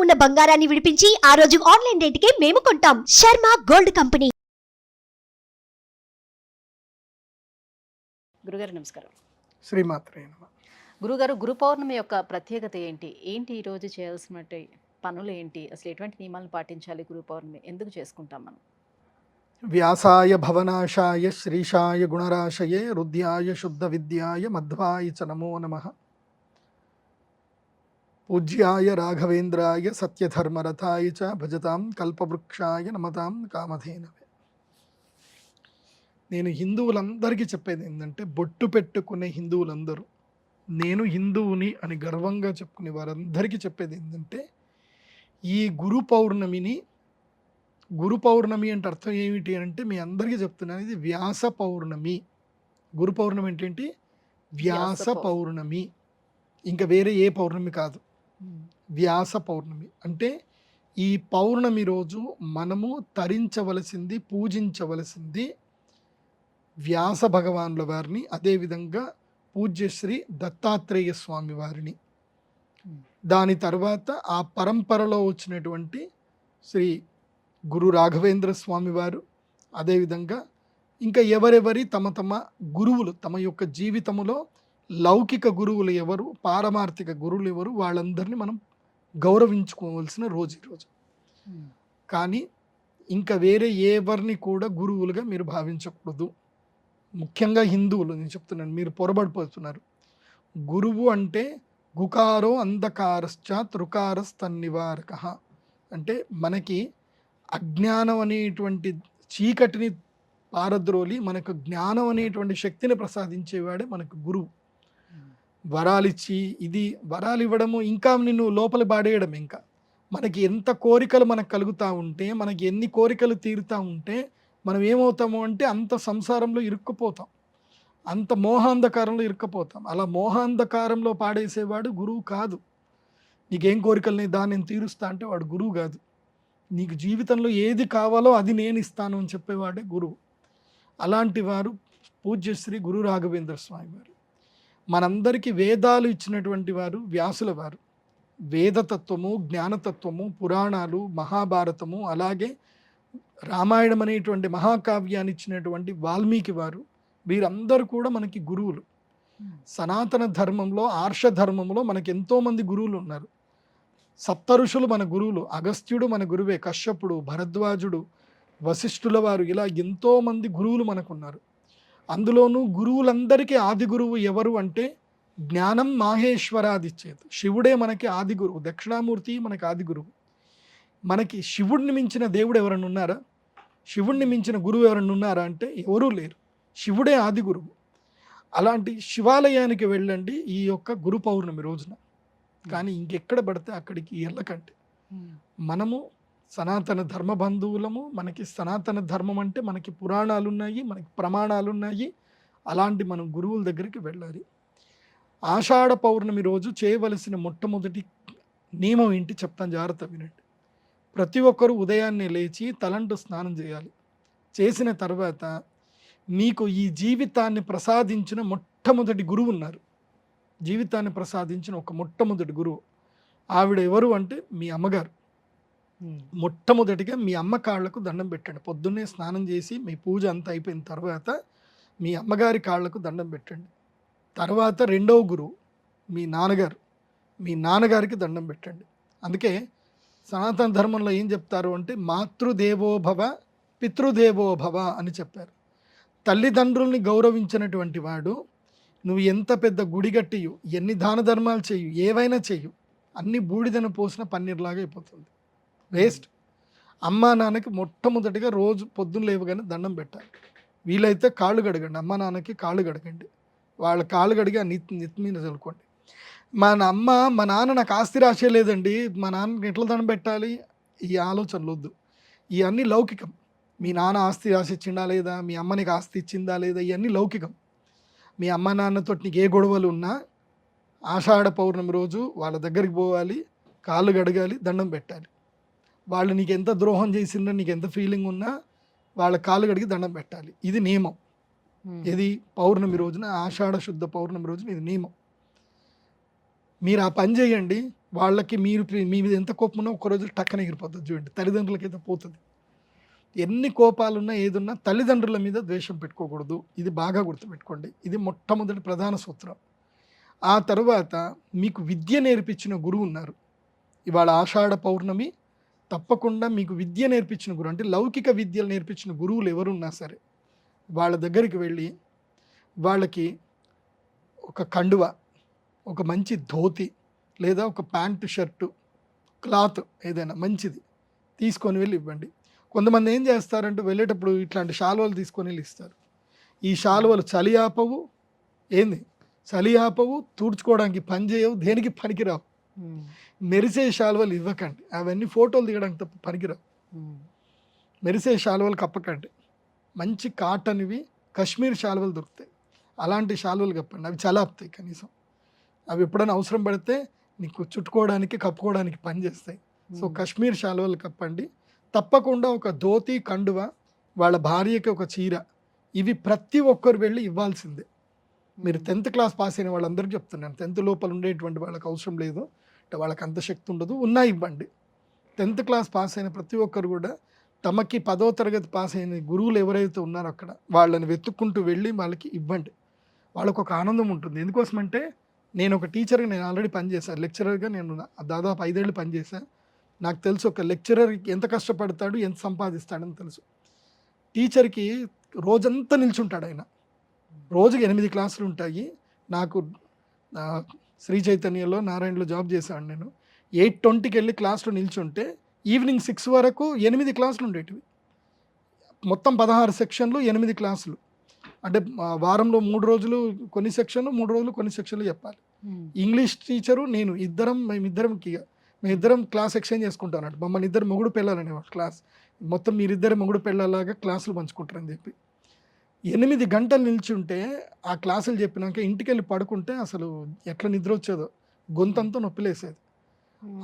ఉన్న బంగారాన్ని విడిపించి ఆ రోజు ఆన్లైన్ రేటుకే మేము కొంటాం. Sharma gold company. గురుగారు నమస్కారం. శ్రీమాత్రే నమః. గురుగారు, గురు పౌర్ణమి యొక్క ప్రత్యేకత ఏంటి? ఈరోజు చేయాల్సిన పనులు ఏంటి? అసలు ఎటువంటి నియమాలను పాటించాలి? గురు పౌర్ణమి ఎందుకు చేసుకుంటాం మనం? వ్యాసాయ భవనాశాయ శ్రీశాయ గుణరాశయే రుద్యాయ శుద్ధ విద్యాయ మధ్వాయ చ నమో నమః. పూజ్యాయ రాఘవేంద్రాయ సత్యధర్మరథాయ చ భజతాం కల్పవృక్షాయ నమతాం కామధేనవే. నేను హిందువులందరికీ చెప్పేది ఏంటంటే, బొట్టు పెట్టుకునే హిందువులందరూ, నేను హిందువుని అని గర్వంగా చెప్పుకునే వారందరికీ చెప్పేది ఏంటంటే, ఈ గురు పౌర్ణమి అంటే అర్థం ఏమిటి అంటే, మీ అందరికీ చెప్తున్నాను, ఇది వ్యాస పౌర్ణమి. గురు పౌర్ణమి ఏంటంటే వ్యాస పౌర్ణమి, ఇంకా వేరే ఏ పౌర్ణమి కాదు. వ్యాస పౌర్ణమి అంటే ఈ పౌర్ణమి రోజు మనము తరించవలసింది, పూజించవలసింది వ్యాస భగవానుల వారిని, అదేవిధంగా పూజ్యశ్రీ దత్తాత్రేయ స్వామి వారిని. దాని తర్వాత ఆ పరంపరలో వచ్చినటువంటి శ్రీ గురు రాఘవేంద్ర స్వామి వారు, అదేవిధంగా ఇంకా ఎవరెవరి తమ తమ గురువులు, తమ యొక్క జీవితంలో లౌకిక గురువులు ఎవరు, పారమార్థిక గురువులు ఎవరు, వాళ్ళందరినీ మనం గౌరవించుకోవాల్సిన రోజు ఈరోజు. కానీ ఇంకా వేరే ఎవరిని కూడా గురువులుగా మీరు భావించకూడదు. ముఖ్యంగా హిందువులు నేను చెప్తున్నాను, మీరు పొరబడిపోతున్నారు. గురువు అంటే గుకారో అంధకారశ్చ త్రుకారస్తన్నివారక అంటే మనకి అజ్ఞానం అనేటువంటి చీకటిని పారద్రోలి మనకు జ్ఞానం అనేటువంటి శక్తిని ప్రసాదించేవాడే మనకు గురువు. వరాలిచ్చి వరాలు ఇవ్వడము, ఇంకా నిన్ను లోపల బాడేయడం, ఇంకా మనకి ఎంత కోరికలు మనకు కలుగుతూ ఉంటే, మనకి ఎన్ని కోరికలు తీరుతూ ఉంటే మనం ఏమవుతాము అంటే అంత సంసారంలో ఇరుక్కుపోతాం, అంత మోహాంధకారంలో ఇరుక్కుపోతాం. అలా మోహాంధకారంలో పాడేసేవాడు గురువు కాదు. నీకేం కోరికలని దాన్ని నేను తీరుస్తా అంటే వాడు గురువు కాదు. నీకు జీవితంలో ఏది కావాలో అది నేను ఇస్తాను అని చెప్పేవాడే గురువు. అలాంటి వారు పూజ్యశ్రీ గురు రాఘవేంద్ర స్వామి వారు. మనందరికీ వేదాలు ఇచ్చినటువంటి వారు వ్యాసుల వారు. వేదతత్వము, జ్ఞానతత్వము, పురాణాలు, మహాభారతము, అలాగే రామాయణం అనేటువంటి మహాకావ్యాన్ని ఇచ్చినటువంటి వాల్మీకి వారు, వీరందరూ కూడా మనకి గురువులు. సనాతన ధర్మంలో, ఆర్ష ధర్మంలో మనకి ఎంతోమంది గురువులు ఉన్నారు. సప్త ఋషులు మన గురువులు. అగస్త్యుడు మన గురువే, కశ్యపుడు, భరద్వాజుడు, వశిష్ఠుల వారు, ఇలా ఎంతోమంది గురువులు మనకున్నారు. అందులోనూ గురువులందరికీ ఆది గురువు ఎవరు అంటే జ్ఞానం మాహేశ్వరాదిచ్చేది. శివుడే మనకి ఆది గురువు, దక్షిణామూర్తి మనకి ఆది గురువు. మనకి శివుడిని మించిన దేవుడు ఎవరన్నా ఉన్నారా? శివుడిని మించిన గురువు ఎవరన్నా ఉన్నారా అంటే ఎవరూ లేరు. శివుడే ఆది గురువు. అలాంటి శివాలయానికి వెళ్ళండి ఈ యొక్క గురు పౌర్ణమి రోజున. కానీ ఇంకెక్కడ పడితే అక్కడికి వెళ్ళకండి. మనము సనాతన ధర్మ బంధువులము. మనకి సనాతన ధర్మం అంటే మనకి పురాణాలు ఉన్నాయి, మనకి ప్రమాణాలు ఉన్నాయి. అలాంటి మనం గురువుల దగ్గరికి వెళ్ళాలి. ఆషాఢ పౌర్ణమి రోజు చేయవలసిన మొట్టమొదటి నియమం ఏంటి చెప్తాను, జాగ్రత్త వినండి. ప్రతి ఒక్కరూ ఉదయాన్నే లేచి తలంటు స్నానం చేయాలి. చేసిన తర్వాత మీకు ఈ జీవితాన్ని ప్రసాదించిన మొట్టమొదటి గురువు ఉన్నారు. జీవితాన్ని ప్రసాదించిన ఒక మొట్టమొదటి గురువు ఆవిడ ఎవరు అంటే మీ అమ్మగారు. మొట్టమొదటిగా మీ అమ్మ కాళ్లకు దండం పెట్టండి. పొద్దున్నే స్నానం చేసి మీ పూజ అంతా అయిపోయిన తర్వాత మీ అమ్మగారి కాళ్లకు దండం పెట్టండి. తర్వాత రెండవ గురువు మీ నాన్నగారు. మీ నాన్నగారికి దండం పెట్టండి. అందుకే సనాతన ధర్మంలో ఏం చెప్తారు అంటే మాతృదేవోభవ పితృదేవోభవ అని చెప్పారు. తల్లిదండ్రుల్ని గౌరవించినటువంటి వాడు నువ్వు ఎంత పెద్ద గుడి కట్టియు, ఎన్ని దాన ధర్మాలు చేయు, ఏవైనా చెయ్యు, అన్ని బూడిదను పోసిన పన్నీర్లాగా అయిపోతుంది, వేస్ట్. అమ్మా నాన్నకి మొట్టమొదటిగా రోజు పొద్దున్న లేవగానే దండం పెట్టాలి. వీలైతే కాళ్ళు కడగండి. అమ్మా నాన్నకి కాళ్ళు కడగండి. వాళ్ళ కాళ్ళు కడిగి ఆ నెత్తి మీద చల్లుకోండి. మా నాన్న నాకు ఆస్తి రాసే లేదండి, మా నాన్నకి ఎట్లా దండం పెట్టాలి, ఈ ఆలోచనలు వద్దు. ఇవన్నీ లౌకికం. మీ నాన్న ఆస్తి రాసి ఇచ్చిందా లేదా, మీ అమ్మ నీకు ఆస్తి ఇచ్చిందా లేదా, ఇవన్నీ లౌకికం. మీ అమ్మ నాన్నతో నీకు ఏ గొడవలు ఉన్నా ఆషాఢ పౌర్ణమి రోజు వాళ్ళ దగ్గరికి పోవాలి, కాళ్ళు కడగాలి, దండం పెట్టాలి. వాళ్ళు నీకు ఎంత ద్రోహం చేసిందో, నీకు ఎంత ఫీలింగ్ ఉన్నా వాళ్ళ కాళ్ళు కడిగి దండం పెట్టాలి. ఇది నియమం. ఇది పౌర్ణమి రోజున, ఆషాఢ శుద్ధ పౌర్ణమి రోజున ఇది నియమం. మీరు ఆ పని చేయండి. వాళ్ళకి మీరు మీ మీద ఎంత కోపం ఉన్నా ఒక్కరోజు టక్కన ఎగిరిపోతుంది చూడండి. తల్లిదండ్రులకైతే పోతుంది. ఎన్ని కోపాలున్నా ఏదున్నా తల్లిదండ్రుల మీద ద్వేషం పెట్టుకోకూడదు. ఇది బాగా గుర్తుపెట్టుకోండి. ఇది మొట్టమొదటి ప్రధాన సూత్రం. ఆ తర్వాత మీకు విద్య నేర్పించిన గురువు ఉన్నారు. ఇవాళ ఆషాఢ పౌర్ణమి, తప్పకుండా మీకు విద్య నేర్పించిన గురువు, అంటే లౌకిక విద్యలు నేర్పించిన గురువులు ఎవరున్నా సరే వాళ్ళ దగ్గరికి వెళ్ళి వాళ్ళకి ఒక కండువ, ఒక మంచి ధోతి లేదా ఒక ప్యాంటు షర్టు క్లాత్ ఏదైనా మంచిది తీసుకొని వెళ్ళి ఇవ్వండి. కొంతమంది ఏం చేస్తారంటే వెళ్ళేటప్పుడు ఇట్లాంటి శాలువలు తీసుకొని వెళ్ళి ఇస్తారు. ఈ శాలువలు చలి ఆపవు, ఏంది చలి ఆపవు, తుడుచుకోవడానికి పని చేయవు, దేనికి పనికిరావు. మెరిసే శాలువలు ఇవ్వకండి. అవన్నీ ఫోటోలు దిగడానికి తప్ప పనికిరావు. మెరిసే శాలువలు కప్పకండి. మంచి కాటన్వి కశ్మీర్ శాలువలు దొరుకుతాయి, అలాంటి శాలువలు కప్పండి. అవి చలాపుతాయి కనీసం. అవి ఎప్పుడైనా అవసరం పడితే నీకు చుట్టుకోవడానికి కప్పుకోవడానికి పని చేస్తాయి. సో కశ్మీర్ శాలువలు కప్పండి. తప్పకుండా ఒక ధోతి, కండువ, వాళ్ళ భార్యకి ఒక చీర, ఇవి ప్రతి ఒక్కరు వెళ్ళి ఇవ్వాల్సిందే. మీరు 10th క్లాస్ పాస్ అయిన వాళ్ళందరికీ చెప్తున్నాను. 10th లోపల ఉండేటువంటి వాళ్ళకి అవసరం లేదు, అంటే వాళ్ళకి అంత శక్తి ఉండదు, ఉన్నా ఇవ్వండి. 10th క్లాస్ పాస్ అయిన ప్రతి ఒక్కరు కూడా తమకి 10వ తరగతి పాస్ అయిన గురువులు ఎవరైతే ఉన్నారో అక్కడ వాళ్ళని వెతుక్కుంటూ వెళ్ళి వాళ్ళకి ఇవ్వండి. వాళ్ళకు ఒక ఆనందం ఉంటుంది. ఎందుకోసమంటే నేను ఒక టీచర్గా నేను ఆల్రెడీ పనిచేశాను, లెక్చరర్గా నేను దాదాపు 5 ఏళ్ళు పనిచేశాను. నాకు తెలుసు ఒక లెక్చరర్ ఎంత కష్టపడతాడు, ఎంత సంపాదిస్తాడని తెలుసు. టీచర్కి రోజంతా నిల్చుంటాడు ఆయన. రోజుకి 8 క్లాసులు ఉంటాయి. నాకు శ్రీ చైతన్యలో నారాయణలో జాబ్ చేశాను నేను. 8:20కి వెళ్ళి క్లాస్లో నిల్చుంటే ఈవినింగ్ 6 వరకు 8 క్లాసులు ఉండేటివి. మొత్తం 16 సెక్షన్లు, 8 క్లాసులు. అంటే వారంలో 3 రోజులు కొన్ని సెక్షన్లు, 3 రోజులు కొన్ని సెక్షన్లు చెప్పాలి. ఇంగ్లీష్ టీచరు నేను మేమిద్దరం క్లాస్ ఎక్స్చేంజ్ చేసుకుంటాం అన్నట్టు. మమ్మల్ని ఇద్దరు మొగుడు పెళ్ళాలని క్లాస్ మొత్తం మీరిద్దరు మొగుడు పెళ్ళలాగా క్లాసులు పంచుకుంటారని చెప్పి 8 గంటలు నిల్చుంటే ఆ క్లాసులు చెప్పినాక ఇంటికి వెళ్ళి పడుకుంటే అసలు ఎట్లా నిద్ర వచ్చేదో, గొంతంతా నొప్పిలేసేది.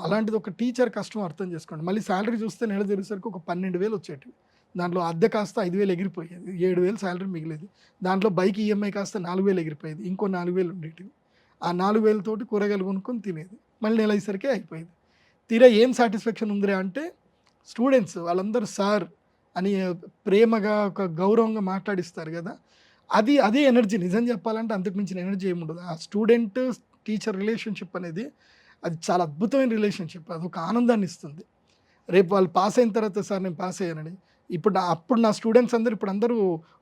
అలాంటిది ఒక టీచర్ కష్టం అర్థం చేసుకోండి. మళ్ళీ శాలరీ చూస్తే నెల తిరిగేసరికి ఒక 12,000 వచ్చేటివి. దాంట్లో అద్దె కాస్త 5,000 ఎగిరిపోయేది, 7,000 శాలరీ మిగిలేదు. దాంట్లో బైక్ ఈఎంఐ కాస్త 4,000 ఎగిరిపోయేది, ఇంకో 4,000 ఉండేటివి. ఆ 4,000 తోటి కూరగాయలు కొనుక్కొని తినేది. మళ్ళీ నెల అయ్యేసరికి అయిపోయేది. తీరా ఏం సాటిస్ఫాక్షన్ ఉందిరా అంటే స్టూడెంట్స్ వాళ్ళందరూ సార్ అని ప్రేమగా ఒక గౌరవంగా మాట్లాడిస్తారు కదా, అదే ఎనర్జీ. నిజం చెప్పాలంటే అంతకుమించిన ఎనర్జీ ఏముండదు. ఆ స్టూడెంట్ టీచర్ రిలేషన్షిప్ అనేది అది చాలా అద్భుతమైన రిలేషన్షిప్. అది ఒక ఆనందాన్ని ఇస్తుంది. రేపు వాళ్ళు పాస్ అయిన తర్వాత సార్ నేను పాస్ అయ్యానని, అప్పుడు నా స్టూడెంట్స్ అందరూ ఇప్పుడు అందరూ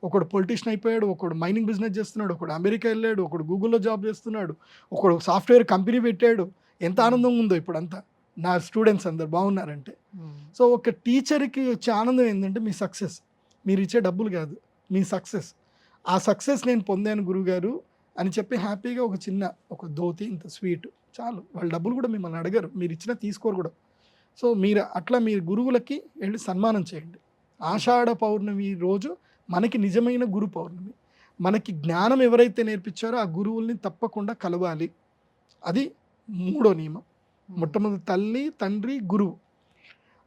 ఒకడు పొలిటీషియన్ అయిపోయాడు, ఒకడు మైనింగ్ బిజినెస్ చేస్తున్నాడు, ఒకడు అమెరికా వెళ్ళాడు, ఒకడు గూగుల్లో జాబ్ చేస్తున్నాడు, ఒకడు సాఫ్ట్వేర్ కంపెనీ పెట్టాడు. ఎంత ఆనందం ఉందో ఇప్పుడంతా నా స్టూడెంట్స్ అందరు బాగున్నారంటే. సో ఒక టీచర్కి వచ్చే ఆనందం ఏంటంటే మీ సక్సెస్, మీరు ఇచ్చే డబ్బులు కాదు, మీ సక్సెస్. ఆ సక్సెస్ నేను పొందాను గురుగారు అని చెప్పి హ్యాపీగా ఒక ధోతి ఇంత స్వీట్ చాలు. వాళ్ళ డబ్బులు కూడా మిమ్మల్ని అడగరు, మీరు ఇచ్చినా తీసుకోరు కూడా. సో మీరు గురువులకి వెళ్ళి సన్మానం చేయండి. ఆషాఢ పౌర్ణమి రోజు మనకి నిజమైన గురు పౌర్ణమి. మనకి జ్ఞానం ఎవరైతే నేర్పించారో ఆ గురువుల్ని తప్పకుండా కలవాలి. అది 3వ నియమం. మొట్టమొదటి తల్లి, తండ్రి, గురువు.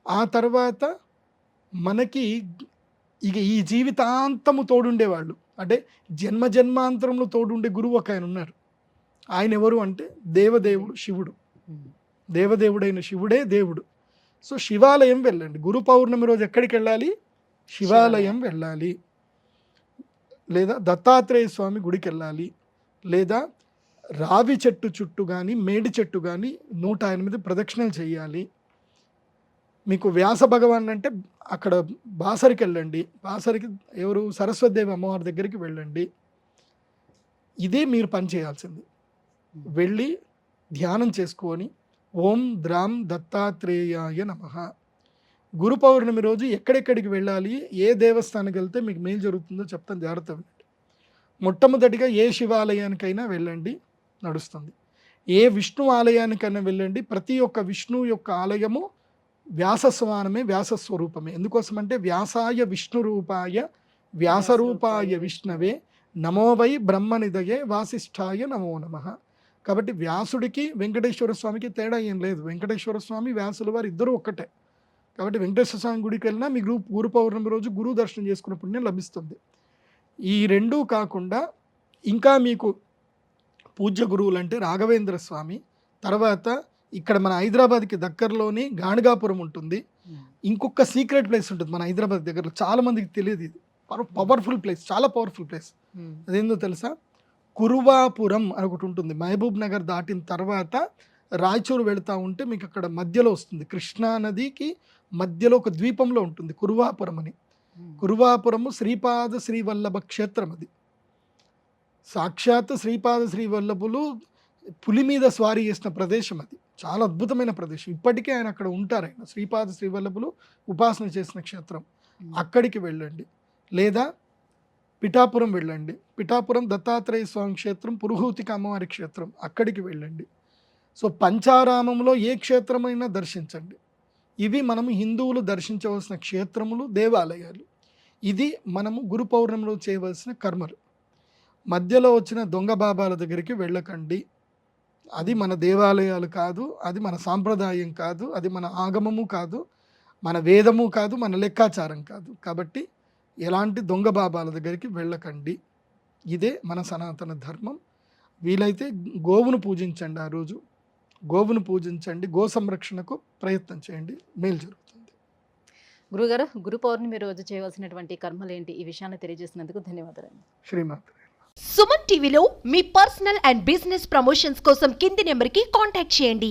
ఆ తర్వాత మనకి ఇక ఈ జీవితాంతము తోడుండేవాళ్ళు, అంటే జన్మాంతరంలో తోడుండే గురువు ఒక ఆయన ఉన్నారు. ఆయన ఎవరు అంటే దేవదేవుడు శివుడు. దేవదేవుడైన శివుడే దేవుడు. సో శివాలయం వెళ్ళండి. గురు పౌర్ణమి రోజు ఎక్కడికి వెళ్ళాలి? శివాలయం వెళ్ళాలి, లేదా దత్తాత్రేయ స్వామి గుడికి వెళ్ళాలి, లేదా రావి చెట్టు చుట్టూ కానీ మేడి చెట్టు కానీ 108 ప్రదక్షిణలు చేయాలి. మీకు వ్యాస భగవాన్ అంటే అక్కడ బాసరికి వెళ్ళండి. బాసరికి ఎవరు? సరస్వతిదేవి అమ్మవారి దగ్గరికి వెళ్ళండి. ఇదే మీరు పని చేయాల్సింది. వెళ్ళి ధ్యానం చేసుకొని ఓం ద్రాం దత్తాత్రేయాయ నమః. గురు పౌర్ణమి రోజు ఎక్కడెక్కడికి వెళ్ళాలి, ఏ దేవస్థానానికి వెళ్తే మీకు మేలు జరుగుతుందో చెప్తాను, జాగ్రత్త వినండి. మొట్టమొదటిగా ఏ శివాలయానికైనా వెళ్ళండి, నడుస్తుంది. ఏ విష్ణు ఆలయానికైనా వెళ్ళండి. ప్రతి ఒక్క విష్ణువు యొక్క ఆలయము వ్యాసస్వానమే, వ్యాసస్వరూపమే. ఎందుకోసమంటే వ్యాసాయ విష్ణు రూపాయ వ్యాసరూపాయ విష్ణవే నమో వై బ్రహ్మనిదయే వాసిష్ఠాయ నమో నమః. కాబట్టి వ్యాసుడికి వెంకటేశ్వర స్వామికి తేడా ఏం లేదు. వెంకటేశ్వర స్వామి వ్యాసుల వారు ఇద్దరు ఒక్కటే. కాబట్టి వెంకటేశ్వర స్వామి గుడికి వెళ్ళినా మీ గురు పౌర్ణమి రోజు గురువు దర్శనం చేసుకున్న పుణ్యం లభిస్తుంది. ఈ రెండూ కాకుండా ఇంకా మీకు పూజ్య గురువులు అంటే రాఘవేంద్ర స్వామి, తర్వాత ఇక్కడ మన హైదరాబాద్కి దగ్గరలోని గాణగాపురం ఉంటుంది. ఇంకొక సీక్రెట్ ప్లేస్ ఉంటుంది మన హైదరాబాద్ దగ్గరలో, చాలా మందికి తెలియదు. ఇది పవర్ఫుల్ ప్లేస్, చాలా పవర్ఫుల్ ప్లేస్. అదేందో తెలుసా? కురువాపురం అని ఒకటి ఉంటుంది. మహబూబ్ నగర్ దాటిన తర్వాత రాయచూరు వెళుతూ ఉంటే మీకు అక్కడ మధ్యలో వస్తుంది, కృష్ణా నదికి మధ్యలో ఒక ద్వీపంలో ఉంటుంది కురువాపురం అని. కురువాపురము శ్రీపాద శ్రీవల్లభ క్షేత్రం. అది సాక్షాత్ శ్రీపాద శ్రీవల్లభులు పులి మీద స్వారీ చేసిన ప్రదేశం. అది చాలా అద్భుతమైన ప్రదేశం. ఇప్పటికే ఆయన అక్కడ ఉంటారు. ఆయన శ్రీపాద శ్రీవల్లభులు ఉపాసన చేసిన క్షేత్రం. అక్కడికి వెళ్ళండి. లేదా పిఠాపురం వెళ్ళండి. పిఠాపురం దత్తాత్రేయ స్వామి క్షేత్రం, పురుహూతిక అమ్మవారి క్షేత్రం, అక్కడికి వెళ్ళండి. సో పంచారామంలో ఏ క్షేత్రమైనా దర్శించండి. ఇవి మనము హిందువులు దర్శించవలసిన క్షేత్రములు, దేవాలయాలు. ఇది మనము గురు పౌర్ణమిలో చేయవలసిన కర్మలు. మధ్యలో వచ్చిన దొంగ బాబాల దగ్గరికి వెళ్ళకండి. అది మన దేవాలయాలు కాదు, అది మన సాంప్రదాయం కాదు, అది మన ఆగమము కాదు, మన వేదము కాదు, మన లెక్కాచారం కాదు. కాబట్టి ఎలాంటి దొంగ బాబాల దగ్గరికి వెళ్ళకండి. ఇదే మన సనాతన ధర్మం. వీలైతే గోవును పూజించండి. ఆ రోజు గోవును పూజించండి. గో సంరక్షణకు ప్రయత్నం చేయండి, మేలు జరుగుతుంది. గురుగారు, గురు పౌర్ణమి రోజు చేయవలసినటువంటి కర్మలు ఏంటి? ఈ విషయాన్ని తెలియజేసినందుకు ధన్యవాదాలు. శ్రీమాత. సుమన్ టీవీలో మీ పర్సనల్ అండ్ బిజినెస్ ప్రమోషన్స్ కోసం కింది నెంబర్కి కాంటాక్ట్ చేయండి.